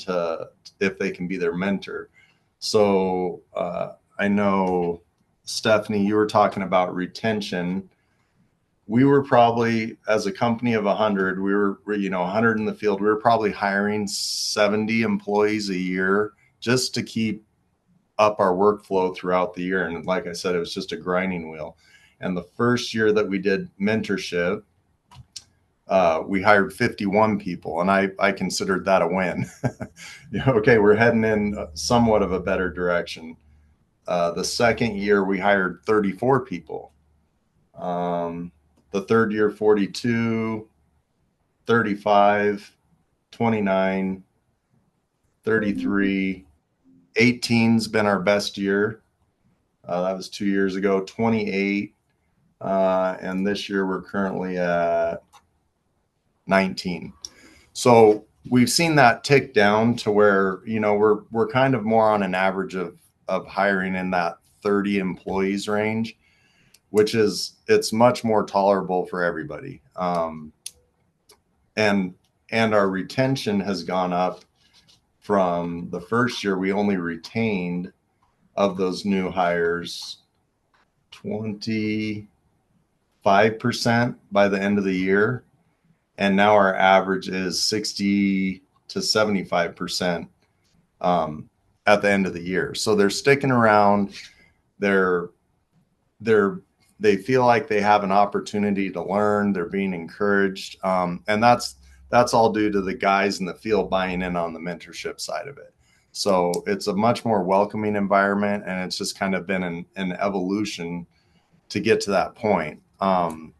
if they can be their mentor. So I know, Stephanie, you were talking about retention. We were probably, as a company of 100, we were, you know, 100 in the field. We were probably hiring 70 employees a year just to keep up our workflow throughout the year. And like I said, it was just a grinding wheel. And the first year that we did mentorship, we hired 51 people, and I considered that a win. You know, okay, we're heading in somewhat of a better direction. The second year, we hired 34 people. The third year, 42, 35, 29, 33, 18's been our best year. That was 2 years ago, 28. And this year we're currently at 19. So we've seen that tick down to where, you know, we're kind of more on an average of hiring in that 30 employees range, which is, it's much more tolerable for everybody. And our retention has gone up from the first year. We only retained, of those new hires, 25% by the end of the year. And now our average is 60 to 75% at the end of the year. So they're sticking around. They feel like they have an opportunity to learn. They're being encouraged. And that's all due to the guys in the field buying in on the mentorship side of it. So it's a much more welcoming environment, and it's just kind of been an evolution to get to that point. Kind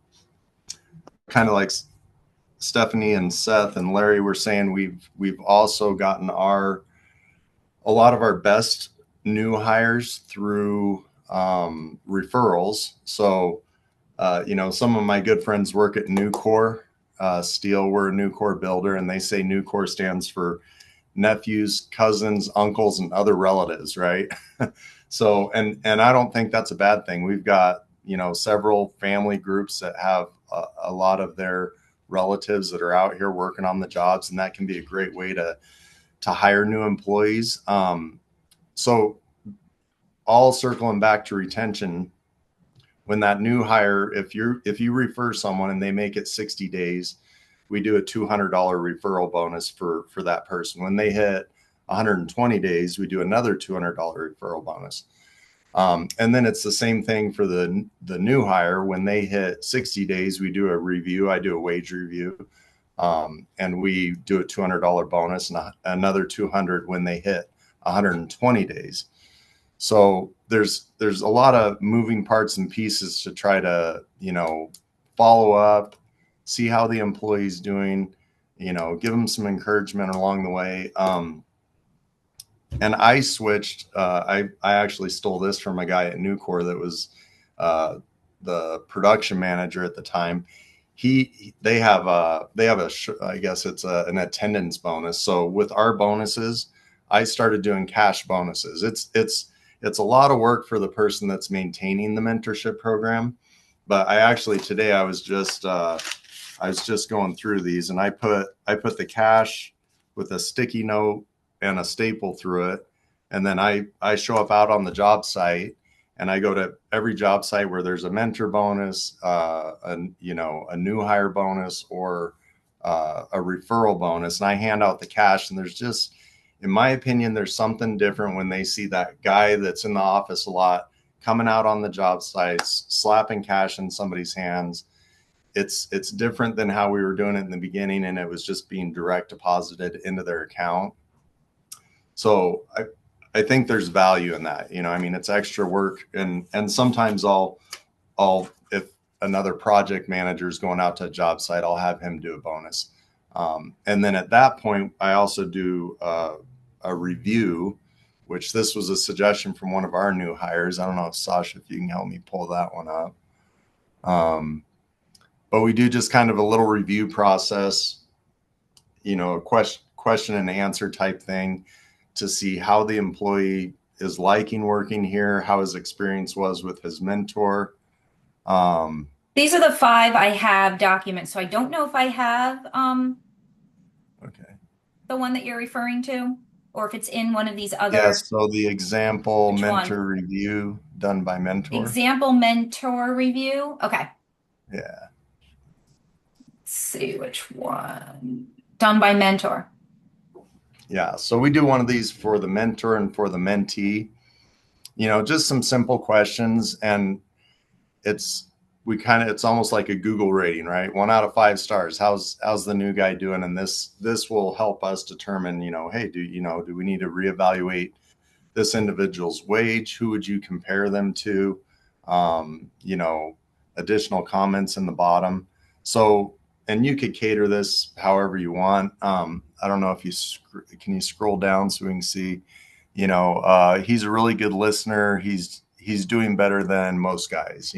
of like Stephanie and Seth and Larry were saying, we've also gotten a lot of our best new hires through referrals. So, you know, some of my good friends work at Nucor Steel. We're a Nucor builder, and they say Nucor stands for nephews, cousins, uncles, and other relatives, right? So, and I don't think that's a bad thing. We've got, you know, several family groups that have a lot of their relatives that are out here working on the jobs, and that can be a great way to hire new employees. So all circling back to retention, when that new hire, if you refer someone and they make it 60 days, we do a $200 referral bonus for that person. When they hit 120 days, we do another $200 referral bonus. And then it's the same thing for the new hire. When they hit 60 days, we do a review. I do a wage review, and we do a $200 bonus and another $200 when they hit 120 days. So there's a lot of moving parts and pieces to try to, follow up, see how the employee's doing, give them some encouragement along the way. And I switched. I actually stole this from a guy at Nucor that was the production manager at the time. They have I guess it's an attendance bonus. So with our bonuses, I started doing cash bonuses. It's a lot of work for the person that's maintaining the mentorship program. But today I was just going through these, and I put the cash with a sticky note and a staple through it. And then I show up out on the job site, and I go to every job site where there's a mentor bonus, a new hire bonus, or a referral bonus. And I hand out the cash, and there's just, in my opinion, there's something different when they see that guy that's in the office a lot coming out on the job sites, slapping cash in somebody's hands. It's different than how we were doing it in the beginning, and it was just being direct deposited into their account. So I think there's value in that. It's extra work, and sometimes I'll if another project manager is going out to a job site, I'll have him do a bonus. And then at that point, I also do a review, which this was a suggestion from one of our new hires. I don't know if Sasha, if you can help me pull that one up. But we do just kind of a little review process, a question and answer type thing, to see how the employee is liking working here, how his experience was with his mentor. These are the 5 I have documents, so I don't know if I have Okay. the one that you're referring to, or if it's in one of these other. Yes, so the example Which mentor one? review done by mentor. Example mentor review. Okay. Yeah. Let's see which one. Done by mentor. Yeah, so we do one of these for the mentor and for the mentee, just some simple questions. And it's almost like a Google rating, right? 1 out of 5 stars. How's the new guy doing? And this will help us determine, hey, do we need to reevaluate this individual's wage? Who would you compare them to? Additional comments in the bottom. So, and you could cater this however you want. I don't know if can you scroll down so we can see, he's a really good listener. He's doing better than most guys,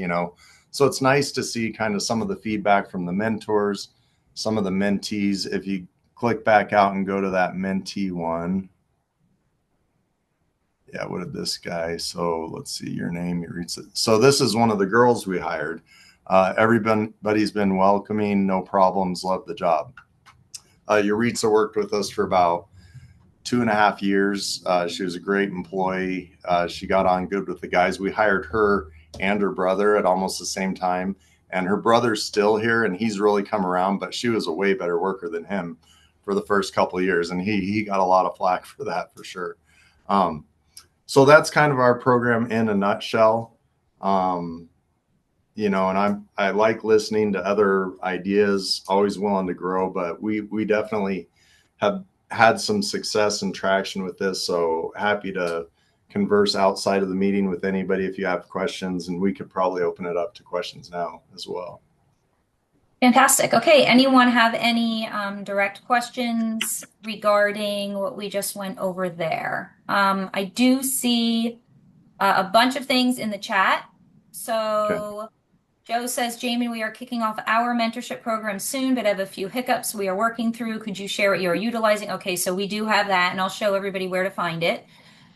So it's nice to see kind of some of the feedback from the mentors, some of the mentees. If you click back out and go to that mentee one. Yeah, what did this guy? So let's see your name. So this is one of the girls we hired. Everybody's been welcoming, no problems, love the job. Yuritsa worked with us for about 2.5 years. She was a great employee. She got on good with the guys. We hired her and her brother at almost the same time. And her brother's still here, and he's really come around, but she was a way better worker than him for the first couple of years. And he got a lot of flack for that, for sure. So that's kind of our program in a nutshell. And I like listening to other ideas, always willing to grow, but we definitely have had some success and traction with this. So happy to converse outside of the meeting with anybody if you have questions, and we could probably open it up to questions now as well. Fantastic. Okay. Anyone have any direct questions regarding what we just went over there? I do see a bunch of things in the chat. So Okay. Joe says, Jamie, we are kicking off our mentorship program soon, but have a few hiccups we are working through. Could you share what you're utilizing? Okay, so we do have that, and I'll show everybody where to find it.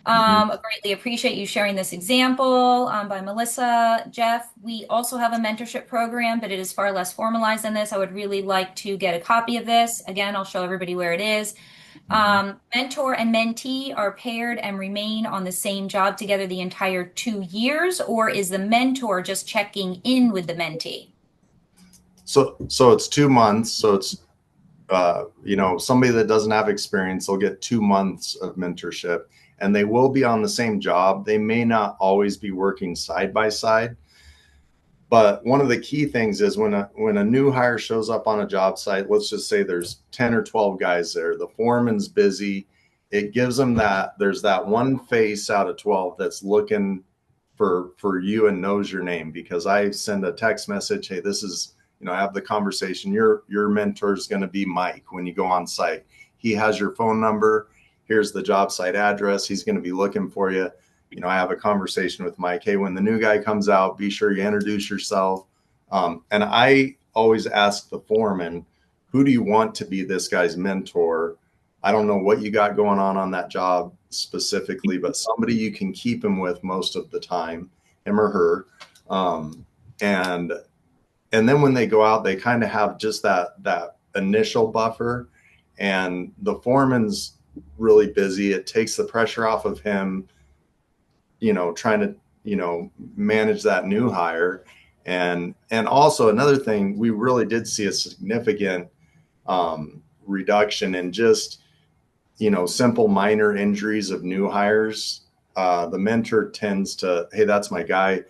Greatly appreciate you sharing this example by Melissa. Jeff, we also have a mentorship program, but it is far less formalized than this. I would really like to get a copy of this. Again, I'll show everybody where it is. Mentor and mentee are paired and remain on the same job together the entire 2 years, or is the mentor just checking in with the mentee? So it's 2 months. So it's, somebody that doesn't have experience, they'll get 2 months of mentorship, and they will be on the same job. They may not always be working side by side. But one of the key things is when a new hire shows up on a job site, let's just say there's 10 or 12 guys there, the foreman's busy, it gives them that there's that one face out of 12 that's looking for you and knows your name, because I send a text message, hey, this is, I have the conversation. Your mentor is going to be Mike when you go on site. He has your phone number. Here's the job site address. He's going to be looking for you. I have a conversation with Mike. Hey, when the new guy comes out, be sure you introduce yourself. And I always ask the foreman, who do you want to be this guy's mentor? I don't know what you got going on that job specifically, but somebody you can keep him with most of the time, him or her. And then when they go out, they kind of have just that initial buffer, and the foreman's really busy. It takes the pressure off of him, trying to, manage that new hire. And also another thing, we really did see a significant reduction in just, simple minor injuries of new hires. The mentor tends to, hey, that's my guy.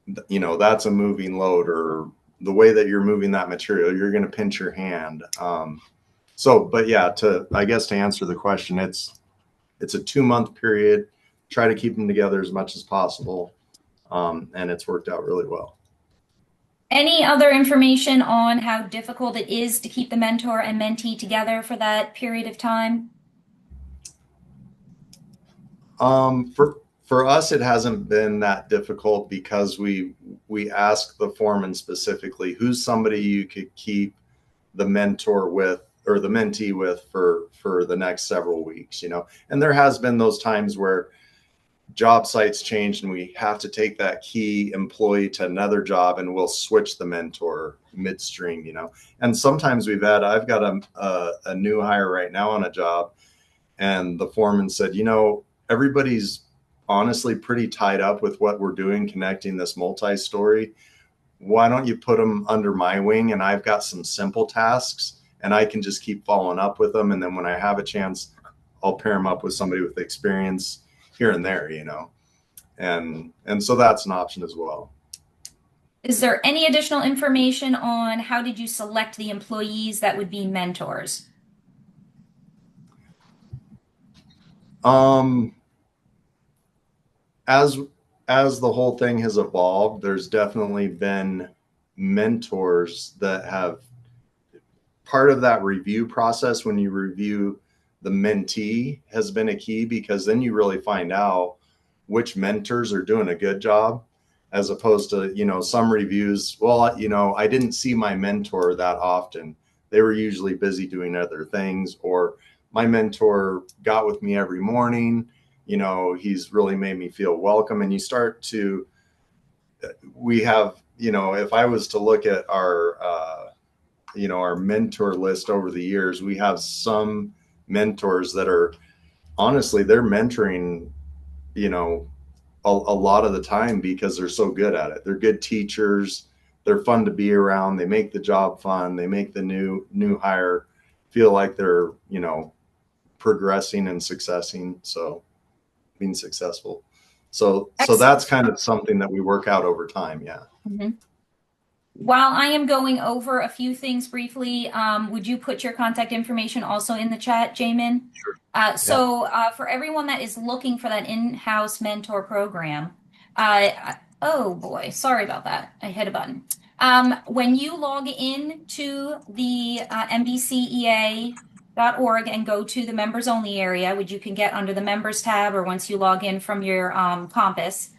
That's a moving load, or the way that you're moving that material, you're going to pinch your hand. But yeah, I guess to answer the question, it's a 2-month period. Try to keep them together as much as possible. And it's worked out really well. Any other information on how difficult it is to keep the mentor and mentee together for that period of time? For us, it hasn't been that difficult, because we ask the foreman specifically, who's somebody you could keep the mentor with or the mentee with for the next several weeks, and there has been those times where job sites change and we have to take that key employee to another job, and we'll switch the mentor midstream, and sometimes I've got a new hire right now on a job, and the foreman said, everybody's honestly pretty tied up with what we're doing, connecting this multi-story. Why don't you put them under my wing, and I've got some simple tasks, and I can just keep following up with them. And then when I have a chance, I'll pair them up with somebody with experience here and there, and so that's an option as well. Is there any additional information on how did you select the employees that would be mentors? As the whole thing has evolved, there's definitely been mentors that have part of that review process. When you review the mentee has been a key, because then you really find out which mentors are doing a good job, as opposed to, some reviews. Well, I didn't see my mentor that often. They were usually busy doing other things, or my mentor got with me every morning. He's really made me feel welcome. And we have, if I was to look at our mentor list over the years, we have some mentors that are honestly, they're mentoring, a lot of the time, because they're so good at it. They're good teachers. They're fun to be around. They make the job fun. They make the new hire feel like they're, progressing and being successful. So that's kind of something that we work out over time. Yeah. Mm-hmm. While I am going over a few things briefly, would you put your contact information also in the chat, Jamin? Sure. For everyone that is looking for that in-house mentor program, oh boy, sorry about that. I hit a button. When you log in to the mbcea.org and go to the members only area, which you can get under the members tab, or once you log in from your Compass,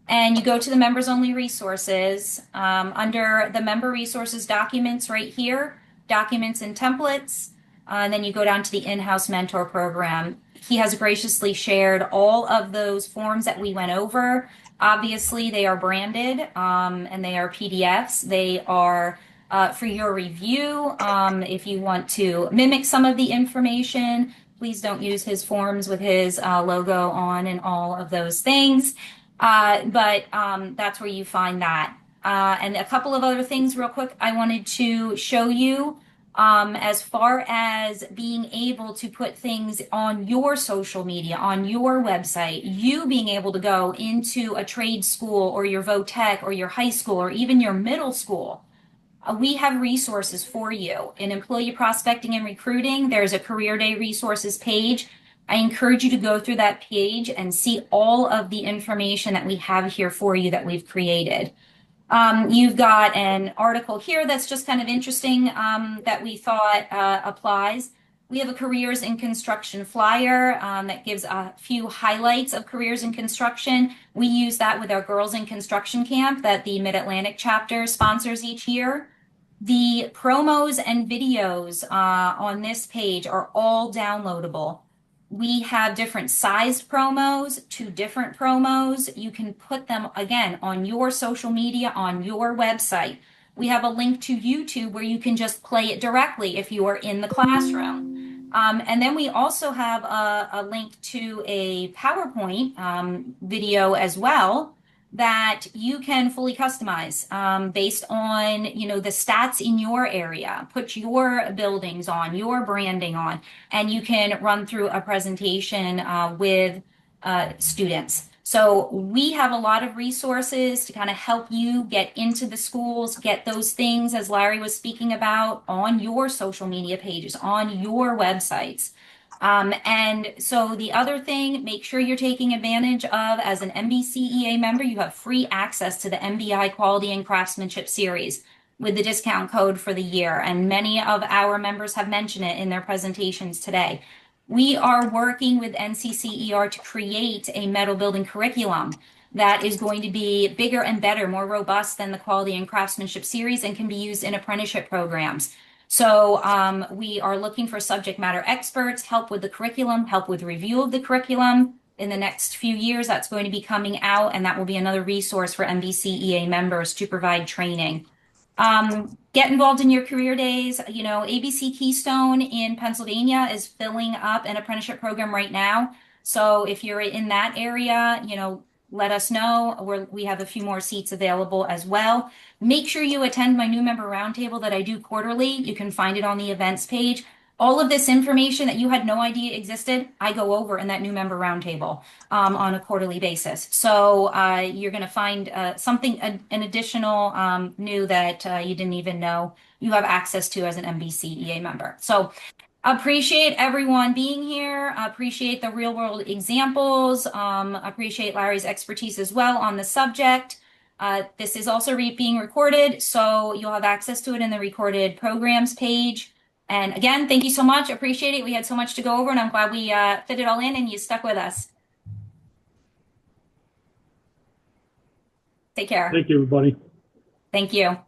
and you go to the members only resources, under the member resources documents right here, documents and templates, and then you go down to the in-house mentor program. He has graciously shared all of those forms that we went over. Obviously, they are branded and they are PDFs. They are for your review. If you want to mimic some of the information, please don't use his forms with his logo on and all of those things. But that's where you find that. And a couple of other things real quick I wanted to show you as far as being able to put things on your social media, on your website, you being able to go into a trade school or your VOTEC or your high school or even your middle school. We have resources for you. In employee prospecting and recruiting, there's a career day resources page. I encourage you to go through that page and see all of the information that we have here for you that we've created. You've got an article here that's just kind of interesting that we thought applies. We have a careers in construction flyer that gives a few highlights of careers in construction. We use that with our Girls in Construction Camp that the Mid-Atlantic chapter sponsors each year. The promos and videos on this page are all downloadable. We have different sized promos to different promos. You can put them again on your social media, on your website. We have a link to YouTube where you can just play it directly if you are in the classroom. And then we also have a link to a PowerPoint video as well that you can fully customize based on, you know, the stats in your area. Put your buildings on, your branding on, and you can run through a presentation with students. So we have a lot of resources to kind of help you get into the schools, get those things, as Larry was speaking about, on your social media pages, on your websites. And so the other thing, make sure you're taking advantage of, as an MBCEA member, you have free access to the MBI Quality and Craftsmanship Series with the discount code for the year. And many of our members have mentioned it in their presentations today. We are working with NCCER to create a metal building curriculum that is going to be bigger and better, more robust than the Quality and Craftsmanship Series, and can be used in apprenticeship programs. So we are looking for subject matter experts, help with the curriculum, help with review of the curriculum. In the next few years, that's going to be coming out, and that will be another resource for MBCEA members to provide training. Get involved in your career days. You know, ABC Keystone in Pennsylvania is filling up an apprenticeship program right now. So if you're in that area, you know, let us know. We have a few more seats available as well. Make sure you attend my new member roundtable that I do quarterly. You can find it on the events page. All of this information that you had no idea existed, I go over in that new member roundtable on a quarterly basis. So you're going to find something, an additional new that you didn't even know you have access to as an MBCEA member. So appreciate everyone being here. Appreciate the real world examples. Appreciate Larry's expertise as well on the subject. This is also being recorded, so you'll have access to it in the recorded programs page. And again, thank you so much. Appreciate it. We had so much to go over, and I'm glad we fit it all in and you stuck with us. Take care. Thank you, everybody. Thank you.